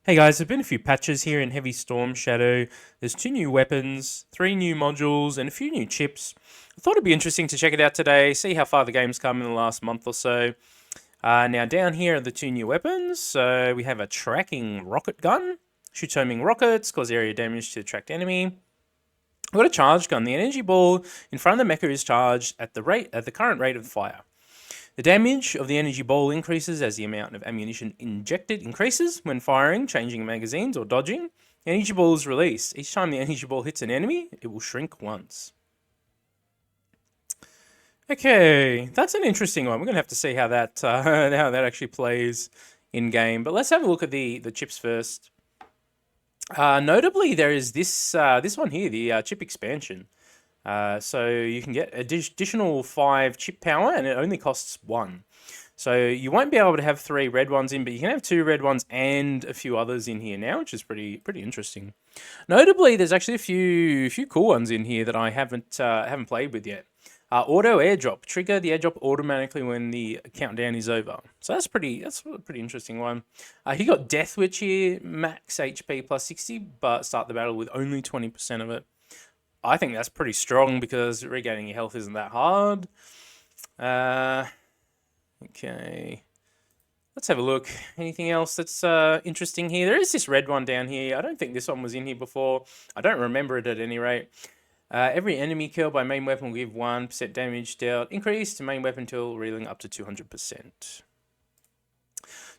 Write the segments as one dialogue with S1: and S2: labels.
S1: Hey guys, there've been a few patches here in Heavy Storm Shadow. There's 2 new weapons, 3 new modules, and a few new chips. I thought it'd be interesting to check it out today, see how far the game's come in the last month or so. Now down here are the 2 new weapons. So we have a tracking rocket gun, shoots homing rockets, cause area damage to the tracked enemy. We've got a charge gun. The energy ball in front of the mecha is charged at the current rate of fire. The damage of the energy ball increases as the amount of ammunition injected increases when firing, changing magazines, or dodging. The energy ball is released. Each time the energy ball hits an enemy, it will shrink once. Okay, that's an interesting one. We're going to have to see how that actually plays in game. But let's have a look at the chips first. Notably, there is this one here, the chip expansion. So you can get additional 5 chip power, and it only costs 1. So you won't be able to have 3 red ones in, but you can have 2 red ones and a few others in here now, which is pretty interesting. Notably, there's actually a few cool ones in here that I haven't played with yet. Auto airdrop. Trigger the airdrop automatically when the countdown is over. So that's a pretty interesting one. You got Death Witch here, max HP plus 60, but start the battle with only 20% of it. I think that's pretty strong because regaining your health isn't that hard. Okay. Let's have a look. Anything else that's interesting here? There is this red one down here. I don't think this one was in here before. I don't remember it at any rate. Every enemy killed by main weapon will give 1% damage dealt. Increase to main weapon till reeling up to 200%.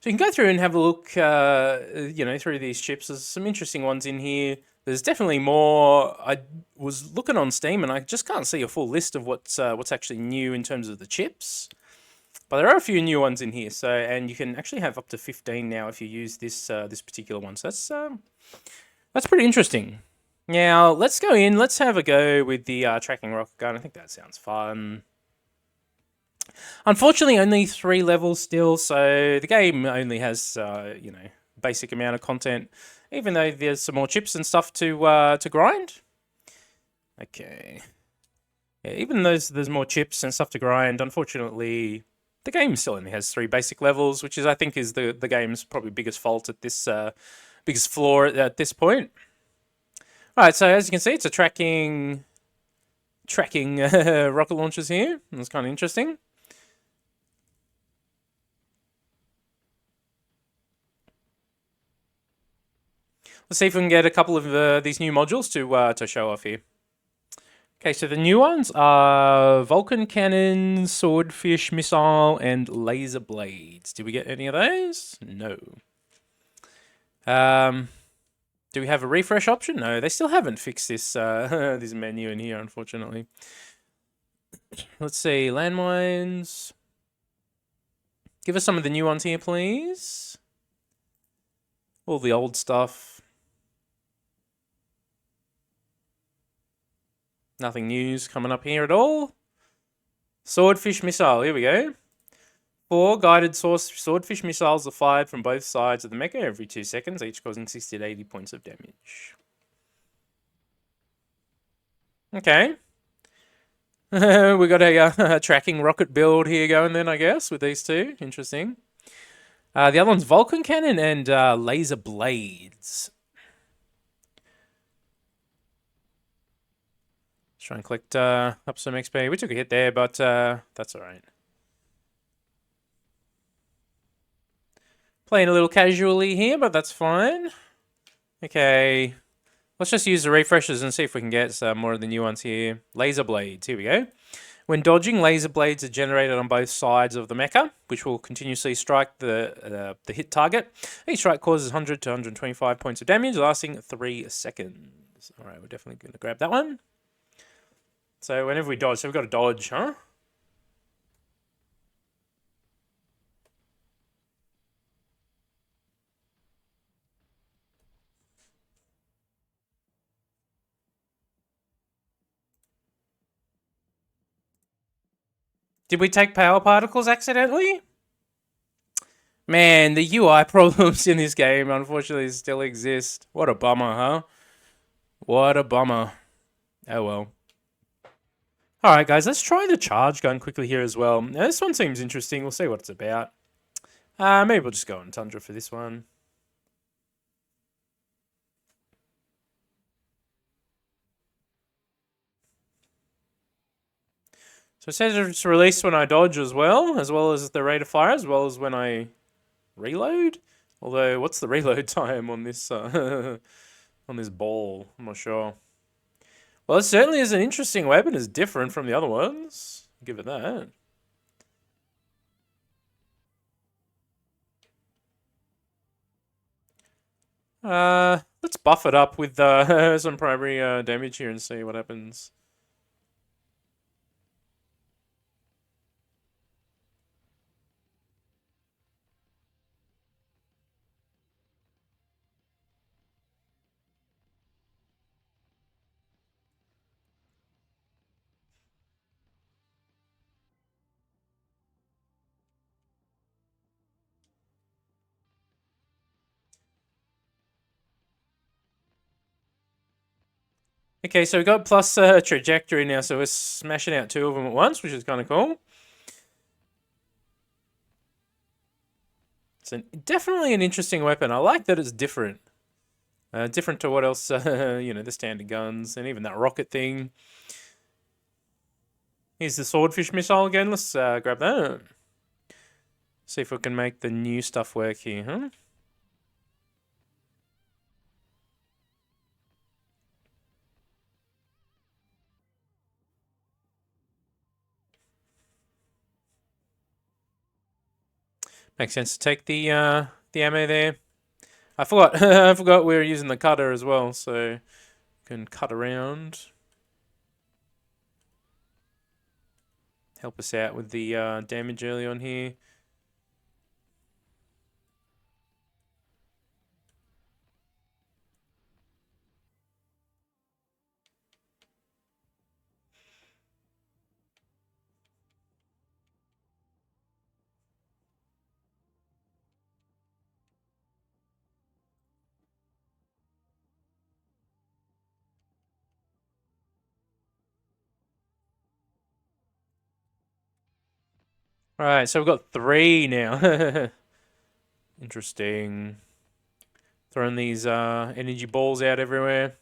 S1: So you can go through and have a look, through these chips. There's some interesting ones in here. There's definitely more. I was looking on Steam and I just can't see a full list of what's actually new in terms of the chips. But there are a few new ones in here. So, and you can actually have up to 15 now if you use this particular one. So that's pretty interesting. Now let's go in. Let's have a go with the tracking rocket gun. I think that sounds fun. Unfortunately, only 3 levels still, so the game only has basic amount of content, even though there's some more chips and stuff to grind. Okay, yeah, even though there's more chips and stuff to grind, unfortunately, the game still only has 3 basic levels, which I think is the game's probably biggest fault at this biggest flaw at this point. All right, so as you can see, it's a tracking rocket launchers here. That's kind of interesting. Let's see if we can get a couple of these new modules to show off here. Okay, so the new ones are Vulcan Cannon, Swordfish Missile, and Laser Blades. Did we get any of those? No. Do we have a refresh option? No, they still haven't fixed this this menu in here, unfortunately. Let's see, landmines. Give us some of the new ones here, please. All the old stuff. Nothing news coming up here at all. Swordfish Missile, here we go. 4 guided swordfish missiles are fired from both sides of the mecha every 2 seconds, each causing 60 to 80 points of damage. Okay. We got a tracking rocket build here going then, I guess, with these 2. Interesting. The other one's Vulcan Cannon and Laser Blades. Try and collect up some XP. We took a hit there, but that's alright. Playing a little casually here, but that's fine. Okay. Let's just use the refreshers and see if we can get some more of the new ones here. Laser Blades. Here we go. When dodging, laser blades are generated on both sides of the mecha, which will continuously strike the hit target. Each strike causes 100 to 125 points of damage, lasting 3 seconds. Alright, we're definitely going to grab that one. So whenever we dodge, so we've got to dodge, huh? Did we take power particles accidentally? Man, the UI problems in this game unfortunately still exist. What a bummer, huh? What a bummer. Oh well. Alright guys, let's try the charge gun quickly here as well. Now, this one seems interesting. We'll see what it's about. Maybe we'll just go on Tundra for this one. So it says it's released when I dodge as well as the rate of fire, as well as when I reload. Although, what's the reload time on this on this ball? I'm not sure. Well, it certainly is an interesting weapon. It's different from the other ones. Give it that. Let's buff it up with some primary damage here and see what happens. Okay, so we got plus trajectory now, so we're smashing out two of them at once, which is kind of cool. It's definitely an interesting weapon. I like that it's different. Different to what else, the standard guns and even that rocket thing. Here's the swordfish missile again. Let's grab that. See if we can make the new stuff work here, huh? Makes sense to take the ammo there. I forgot I forgot we were using the cutter as well, so you can cut around. Help us out with the damage early on here. Alright, so we've got three now. Interesting. Throwing these energy balls out everywhere.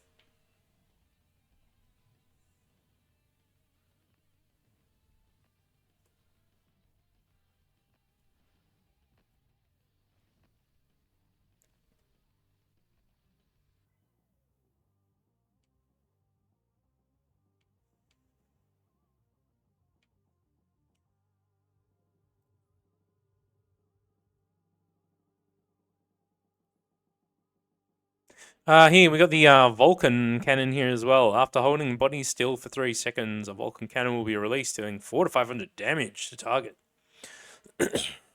S1: Here we got the Vulcan cannon here as well. After holding body still for 3 seconds, a Vulcan cannon will be released, dealing 400 to 500 damage to target.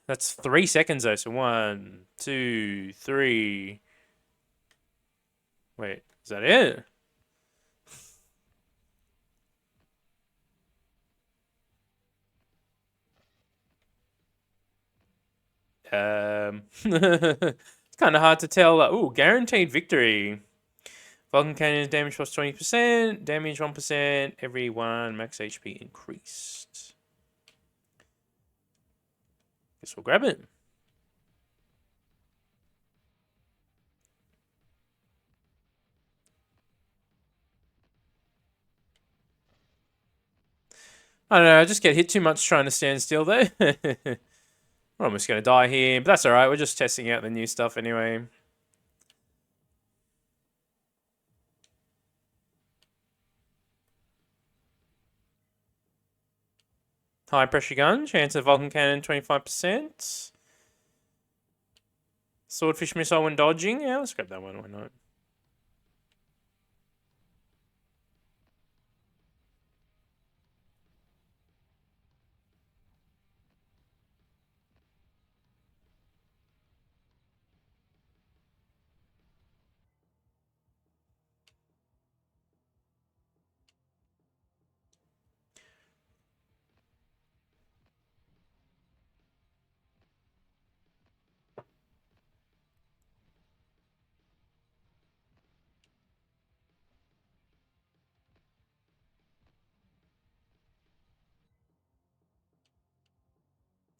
S1: That's 3 seconds though, so 1, 2, 3. Wait, is that it? It's kind of hard to tell. Ooh, guaranteed victory. Vulcan Cannon's damage plus 20%, damage 1%, every 1, max HP increased. Guess we'll grab it. I don't know, I just get hit too much trying to stand still there. We're almost going to die here, but that's alright, we're just testing out the new stuff anyway. High pressure gun, chance of Vulcan Cannon 25%. Swordfish missile when dodging, yeah, let's grab that one, why not?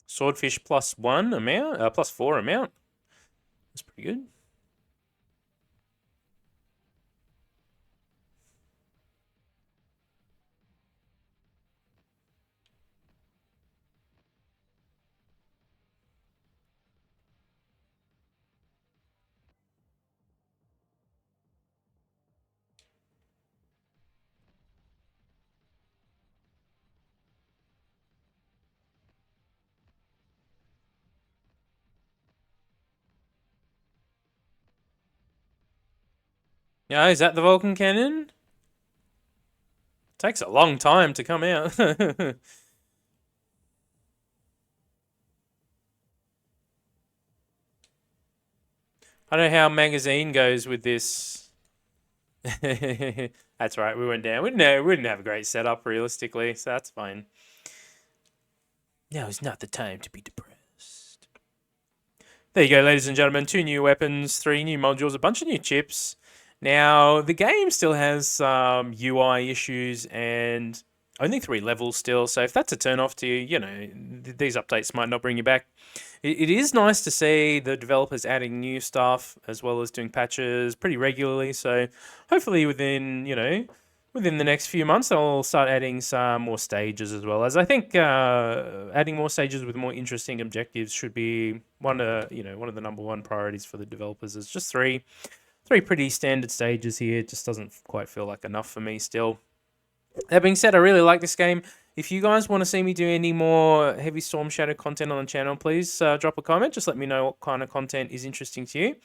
S1: Swordfish +1 amount, +4 amount. That's pretty good. Yeah, is that the Vulcan cannon? Takes a long time to come out. I don't know how magazine goes with this. That's right, we went down. We didn't have a great setup realistically, so that's fine. Now is not the time to be depressed. There you go, ladies and gentlemen. 2 new weapons, 3 new modules, a bunch of new chips. Now, the game still has some UI issues and only 3 levels still. So if that's a turn off to you, these updates might not bring you back. It is nice to see the developers adding new stuff as well as doing patches pretty regularly. So hopefully within the next few months, they'll start adding some more stages as well. As I think adding more stages with more interesting objectives should be one of the number one priorities for the developers. It's just three pretty standard stages here. It just doesn't quite feel like enough for me still. That being said, I really like this game. If you guys want to see me do any more Heavy Storm Shadow content on the channel, please drop a comment. Just let me know what kind of content is interesting to you.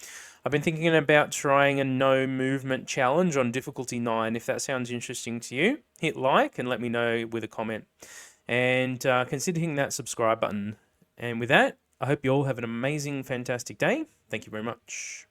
S1: I've been thinking about trying a no movement challenge on difficulty 9. If that sounds interesting to you, hit like and let me know with a comment. And consider hitting that subscribe button. And with that, I hope you all have an amazing, fantastic day. Thank you very much.